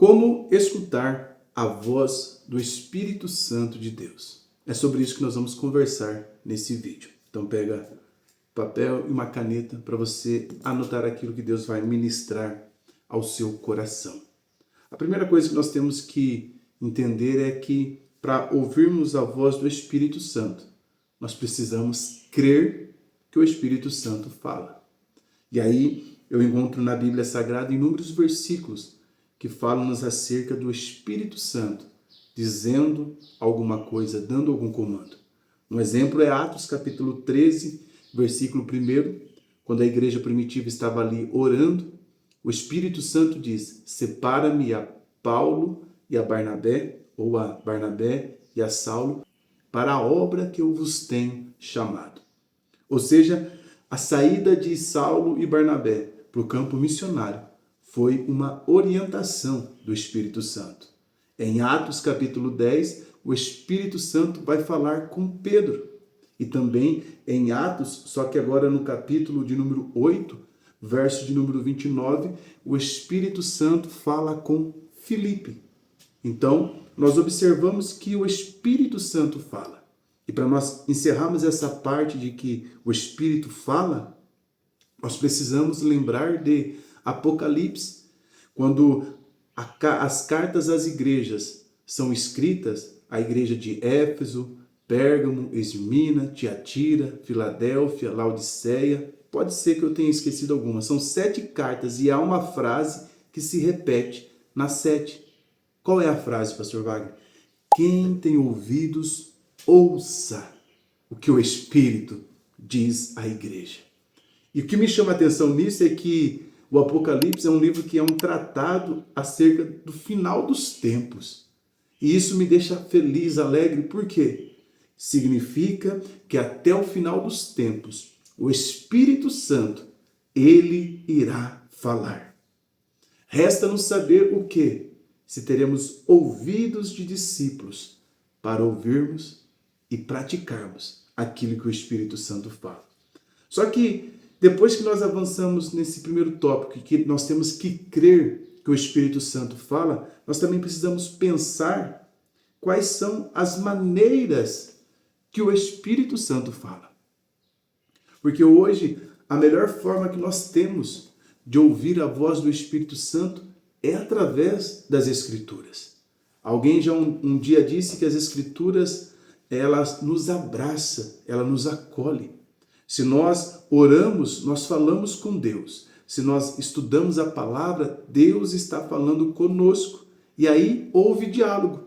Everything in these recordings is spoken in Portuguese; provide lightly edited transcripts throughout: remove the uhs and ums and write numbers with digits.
Como escutar a voz do Espírito Santo de Deus? É sobre isso que nós vamos conversar nesse vídeo. Então pega papel e uma caneta para você anotar aquilo que Deus vai ministrar ao seu coração. A primeira coisa que nós temos que entender é que para ouvirmos a voz do Espírito Santo, nós precisamos crer que o Espírito Santo fala. E aí eu encontro na Bíblia Sagrada inúmeros versículos que falam-nos acerca do Espírito Santo, dizendo alguma coisa, dando algum comando. Um exemplo é Atos capítulo 13, versículo 1, quando a igreja primitiva estava ali orando, o Espírito Santo diz: separa-me a Paulo e a Barnabé, ou a Barnabé e a Saulo, para a obra que eu vos tenho chamado. Ou seja, a saída de Saulo e Barnabé para o campo missionário foi uma orientação do Espírito Santo. Em Atos capítulo 10, o Espírito Santo vai falar com Pedro. E também em Atos, só que agora no capítulo de número 8, verso de número 29, o Espírito Santo fala com Filipe. Então, nós observamos que o Espírito Santo fala. E para nós encerrarmos essa parte de que o Espírito fala, nós precisamos lembrar de Apocalipse, quando as cartas às igrejas são escritas, a igreja de Éfeso, Pérgamo, Esmirna, Tiatira, Filadélfia, Laodiceia, pode ser que eu tenha esquecido alguma, são 7 cartas e há uma frase que se repete nas 7. Qual é a frase, pastor Wagner? Quem tem ouvidos, ouça o que o Espírito diz à igreja. E o que me chama a atenção nisso é que o Apocalipse é um livro que é um tratado acerca do final dos tempos. E isso me deixa feliz, alegre, por quê? Significa que até o final dos tempos, o Espírito Santo, ele irá falar. Resta-nos saber o quê? Se teremos ouvidos de discípulos para ouvirmos e praticarmos aquilo que o Espírito Santo fala. Só que depois que nós avançamos nesse primeiro tópico, que nós temos que crer que o Espírito Santo fala, nós também precisamos pensar quais são as maneiras que o Espírito Santo fala. Porque hoje, a melhor forma que nós temos de ouvir a voz do Espírito Santo é através das Escrituras. Alguém já um dia disse que as Escrituras, elas nos abraçam, ela nos acolhe. Se nós oramos, nós falamos com Deus. Se nós estudamos a palavra, Deus está falando conosco. E aí houve diálogo.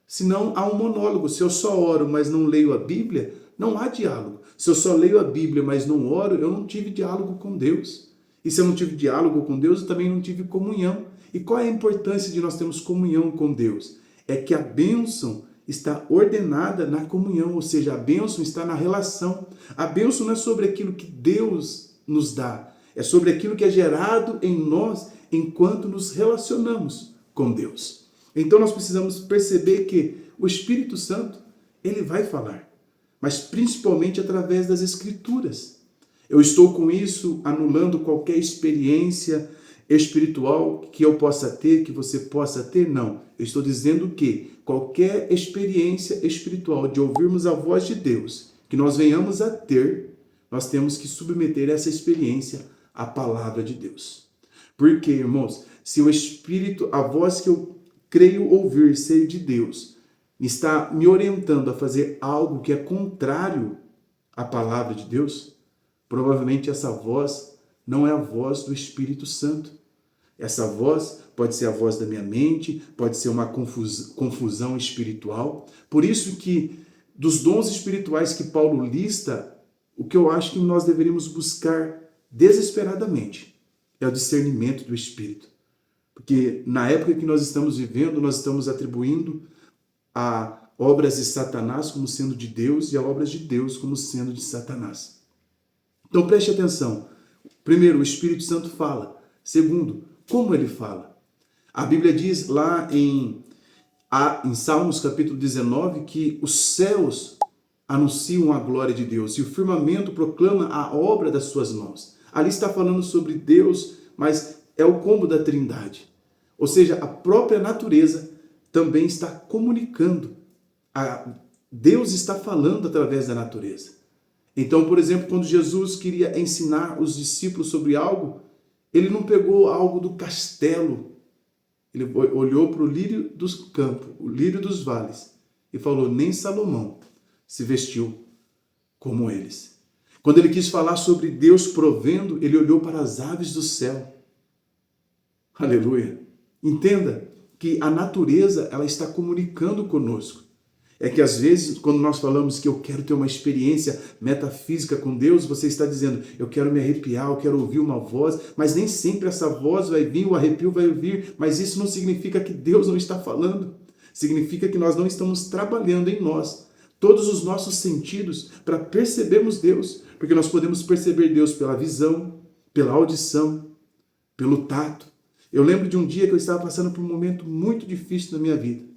Senão há um monólogo. Se eu só oro, mas não leio a Bíblia, não há diálogo. Se eu só leio a Bíblia, mas não oro, eu não tive diálogo com Deus. E se eu não tive diálogo com Deus, eu também não tive comunhão. E qual é a importância de nós termos comunhão com Deus? É que a bênção está ordenada na comunhão, ou seja, a bênção está na relação. A bênção não é sobre aquilo que Deus nos dá, é sobre aquilo que é gerado em nós enquanto nos relacionamos com Deus. Então nós precisamos perceber que o Espírito Santo, ele vai falar, mas principalmente através das Escrituras. Eu estou com isso anulando qualquer experiência espiritual que eu possa ter, que você possa ter? Não. Eu estou dizendo que qualquer experiência espiritual de ouvirmos a voz de Deus, que nós venhamos a ter, nós temos que submeter essa experiência à palavra de Deus. Porque, irmãos, se o Espírito, a voz que eu creio ouvir ser de Deus, está me orientando a fazer algo que é contrário à palavra de Deus, provavelmente essa voz não é a voz do Espírito Santo. Essa voz pode ser a voz da minha mente, pode ser uma confusão espiritual. Por isso que dos dons espirituais que Paulo lista, o que eu acho que nós deveríamos buscar desesperadamente é o discernimento do Espírito. Porque na época que nós estamos vivendo, nós estamos atribuindo a obras de Satanás como sendo de Deus e a obras de Deus como sendo de Satanás. Então preste atenção. Primeiro, o Espírito Santo fala. Segundo, como ele fala? A Bíblia diz lá em Salmos capítulo 19 que os céus anunciam a glória de Deus e o firmamento proclama a obra das suas mãos. Ali está falando sobre Deus, mas é o combo da Trindade. Ou seja, a própria natureza também está comunicando. Deus está falando através da natureza. Então, por exemplo, quando Jesus queria ensinar os discípulos sobre algo, ele não pegou algo do castelo. Ele olhou para o lírio dos campos, o lírio dos vales, e falou: nem Salomão se vestiu como eles. Quando ele quis falar sobre Deus provendo, ele olhou para as aves do céu. Aleluia! Entenda que a natureza, ela está comunicando conosco. É que às vezes, quando nós falamos que eu quero ter uma experiência metafísica com Deus, você está dizendo, eu quero me arrepiar, eu quero ouvir uma voz, mas nem sempre essa voz vai vir, o arrepio vai vir, mas isso não significa que Deus não está falando. Significa que nós não estamos trabalhando em nós todos os nossos sentidos para percebermos Deus, porque nós podemos perceber Deus pela visão, pela audição, pelo tato. Eu lembro de um dia que eu estava passando por um momento muito difícil na minha vida.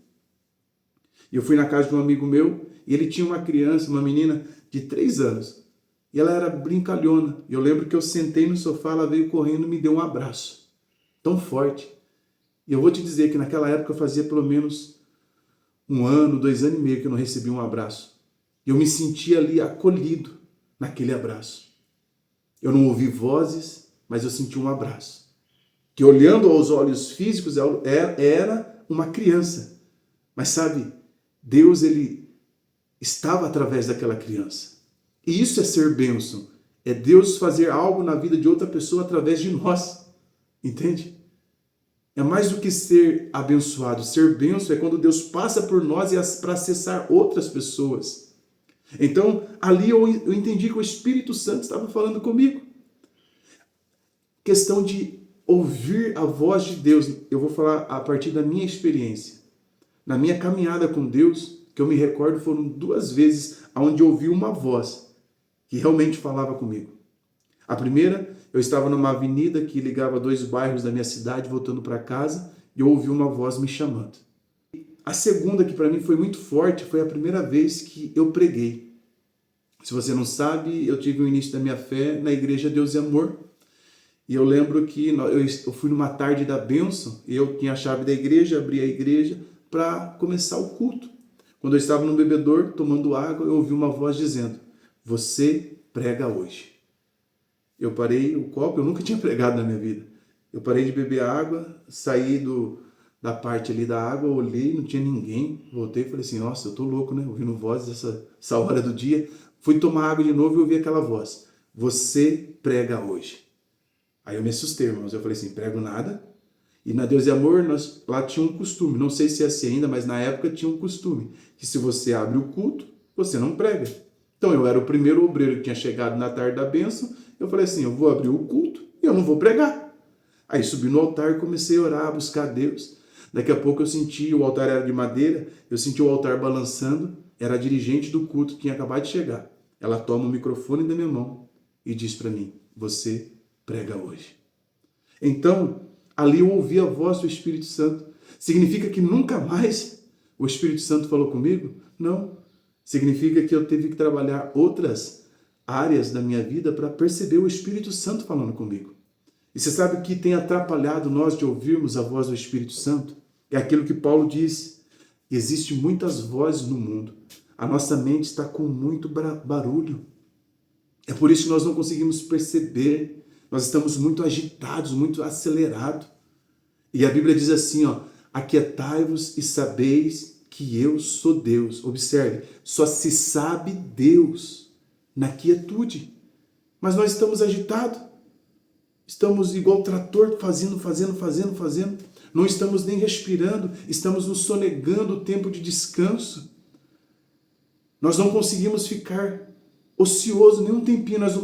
Eu fui na casa de um amigo meu e ele tinha uma criança, uma menina de 3 anos. E ela era brincalhona. E eu lembro que eu sentei no sofá, ela veio correndo e me deu um abraço. Tão forte. E eu vou te dizer que naquela época eu fazia pelo menos 1 ano, 2 anos e meio que eu não recebia um abraço. E eu me sentia ali acolhido naquele abraço. Eu não ouvi vozes, mas eu senti um abraço. Que olhando aos olhos físicos era uma criança. Mas sabe, Deus, ele estava através daquela criança. E isso é ser bênção. É Deus fazer algo na vida de outra pessoa através de nós. Entende? É mais do que ser abençoado. Ser bênção é quando Deus passa por nós para acessar outras pessoas. Então, ali eu entendi que o Espírito Santo estava falando comigo. Questão de ouvir a voz de Deus. Eu vou falar a partir da minha experiência. Na minha caminhada com Deus, que eu me recordo, foram 2 vezes onde eu ouvi uma voz que realmente falava comigo. A primeira, eu estava numa avenida que ligava 2 bairros da minha cidade, voltando para casa, e eu ouvi uma voz me chamando. A segunda, que para mim foi muito forte, foi a primeira vez que eu preguei. Se você não sabe, eu tive o início da minha fé na Igreja Deus e Amor. E eu lembro que eu fui numa tarde da bênção, e eu tinha a chave da igreja, abri a igreja para começar o culto. Quando eu estava no bebedouro, tomando água, eu ouvi uma voz dizendo, você prega hoje. Eu parei o copo, eu nunca tinha pregado na minha vida. Eu parei de beber água, saí da parte ali da água, olhei, não tinha ninguém. Voltei e falei assim, nossa, eu tô louco, né? Ouvindo vozes essa hora do dia. Fui tomar água de novo e ouvi aquela voz. Você prega hoje. Aí eu me assustei, irmãos. Eu falei assim, prego nada. E na Deus e Amor, lá tinha um costume. Não sei se é assim ainda, mas na época tinha um costume. Que se você abre o culto, você não prega. Então eu era o primeiro obreiro que tinha chegado na tarde da bênção. Eu falei assim, eu vou abrir o culto e eu não vou pregar. Aí subi no altar e comecei a orar, a buscar a Deus. Daqui a pouco eu senti, o altar era de madeira, eu senti o altar balançando. Era a dirigente do culto que tinha acabado de chegar. Ela toma o microfone da minha mão e diz para mim, você prega hoje. Então, ali eu ouvi a voz do Espírito Santo. Significa que nunca mais o Espírito Santo falou comigo? Não. Significa que eu tive que trabalhar outras áreas da minha vida para perceber o Espírito Santo falando comigo. E você sabe o que tem atrapalhado nós de ouvirmos a voz do Espírito Santo? É aquilo que Paulo diz. Existem muitas vozes no mundo. A nossa mente está com muito barulho. É por isso que nós não conseguimos perceber. Nós estamos muito agitados, muito acelerados. E a Bíblia diz assim, ó, aquietai-vos e sabeis que eu sou Deus. Observe, só se sabe Deus na quietude. Mas nós estamos agitados. Estamos igual trator, fazendo. Não estamos nem respirando, estamos nos sonegando o tempo de descanso. Nós não conseguimos ficar ocioso nem um tempinho, nós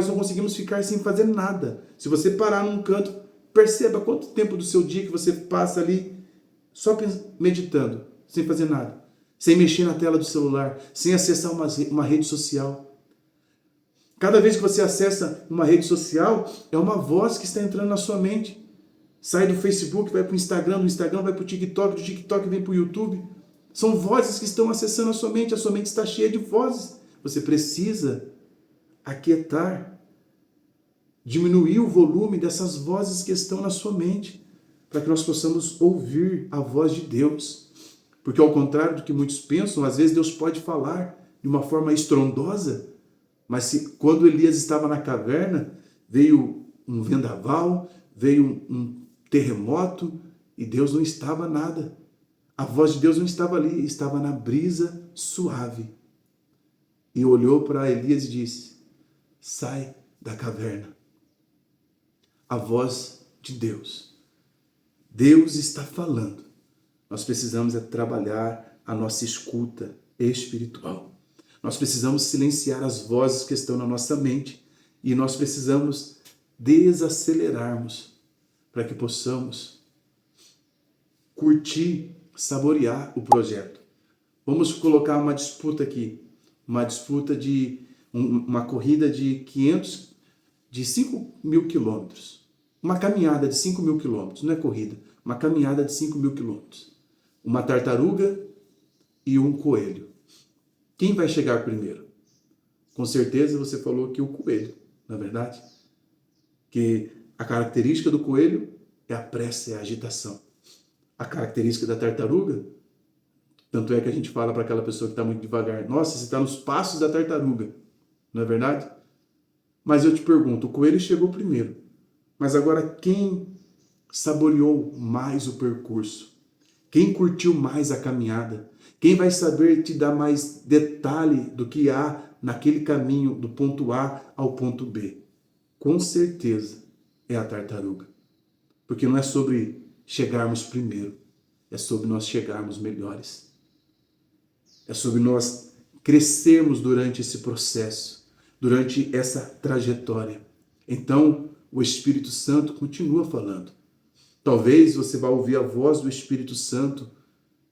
não conseguimos ficar sem fazer nada. Se você parar num canto, perceba quanto tempo do seu dia que você passa ali só meditando, sem fazer nada, sem mexer na tela do celular, sem acessar uma rede social. Cada vez que você acessa uma rede social, é uma voz que está entrando na sua mente. Sai do Facebook, vai para o Instagram, do Instagram vai para o TikTok, do TikTok vem para o YouTube. São vozes que estão acessando a sua mente está cheia de vozes. Você precisa aquietar, diminuir o volume dessas vozes que estão na sua mente, para que nós possamos ouvir a voz de Deus. Porque ao contrário do que muitos pensam, às vezes Deus pode falar de uma forma estrondosa, mas quando Elias estava na caverna, veio um vendaval, veio um terremoto e Deus não estava nada. A voz de Deus não estava ali, estava na brisa suave. E olhou para Elias e disse: sai da caverna. A voz de Deus. Deus está falando. Nós precisamos trabalhar a nossa escuta espiritual. Nós precisamos silenciar as vozes que estão na nossa mente e nós precisamos desacelerarmos para que possamos curtir, saborear o projeto. Vamos colocar uma disputa aqui, uma disputa de uma corrida de 5.000 quilômetros. Uma caminhada de 5.000 quilômetros, não é corrida, uma caminhada de 5.000 quilômetros. Uma tartaruga e um coelho. Quem vai chegar primeiro? Com certeza você falou que o coelho, não é verdade? Que a característica do coelho é a pressa, é a agitação. A característica da tartaruga, tanto é que a gente fala para aquela pessoa que está muito devagar: nossa, você está nos passos da tartaruga, não é verdade? Mas eu te pergunto, o coelho chegou primeiro, mas agora quem saboreou mais o percurso? Quem curtiu mais a caminhada? Quem vai saber te dar mais detalhe do que há naquele caminho do ponto A ao ponto B? Com certeza é a tartaruga. Porque não é sobre chegarmos primeiro, é sobre nós chegarmos melhores. É sobre nós crescermos durante esse processo, durante essa trajetória. Então, o Espírito Santo continua falando. Talvez você vá ouvir a voz do Espírito Santo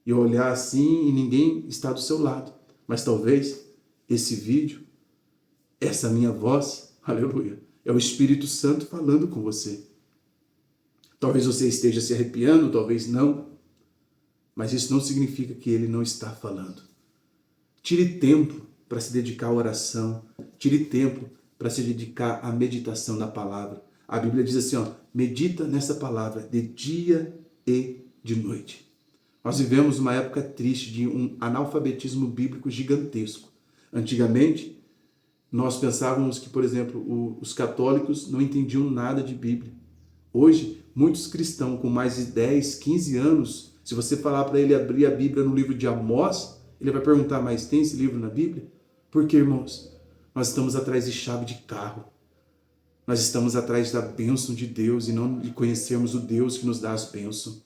e olhar assim e ninguém está do seu lado. Mas talvez esse vídeo, essa minha voz, aleluia, é o Espírito Santo falando com você. Talvez você esteja se arrepiando, talvez não. Mas isso não significa que ele não está falando. Tire tempo para se dedicar à oração. Tire tempo para se dedicar à meditação da palavra. A Bíblia diz assim, medita nessa palavra de dia e de noite. Nós vivemos uma época triste de um analfabetismo bíblico gigantesco. Antigamente, nós pensávamos que, por exemplo, os católicos não entendiam nada de Bíblia. Hoje, muitos cristãos com mais de 10, 15 anos, se você falar para ele abrir a Bíblia no livro de Amós, ele vai perguntar, mas tem esse livro na Bíblia? Porque, irmãos, nós estamos atrás de chave de carro. Nós estamos atrás da bênção de Deus e não de conhecermos o Deus que nos dá as bênçãos.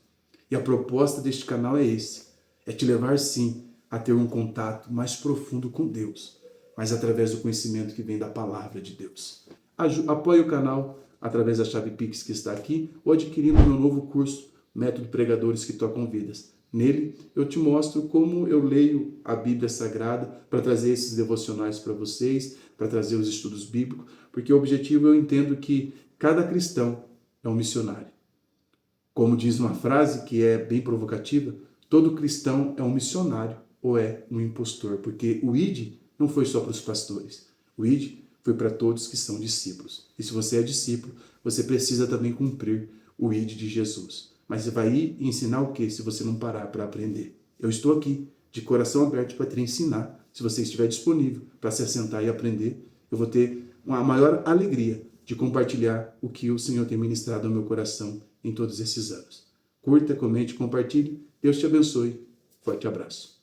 E a proposta deste canal é esse, é te levar sim a ter um contato mais profundo com Deus, mas através do conhecimento que vem da palavra de Deus. Apoie o canal através da chave Pix que está aqui ou adquirindo o meu novo curso, Método Pregadores que Tocam Vidas. Nele eu te mostro como eu leio a Bíblia Sagrada para trazer esses devocionais para vocês, para trazer os estudos bíblicos, porque o objetivo eu entendo que cada cristão é um missionário. Como diz uma frase que é bem provocativa, todo cristão é um missionário ou é um impostor, porque o ID não foi só para os pastores, o ID foi para todos que são discípulos. E se você é discípulo, você precisa também cumprir o ID de Jesus. Mas você vai ir e ensinar o quê se você não parar para aprender? Eu estou aqui de coração aberto para te ensinar. Se você estiver disponível para se assentar e aprender, eu vou ter uma maior alegria de compartilhar o que o Senhor tem ministrado ao meu coração em todos esses anos. Curta, comente, compartilhe. Deus te abençoe. Forte abraço.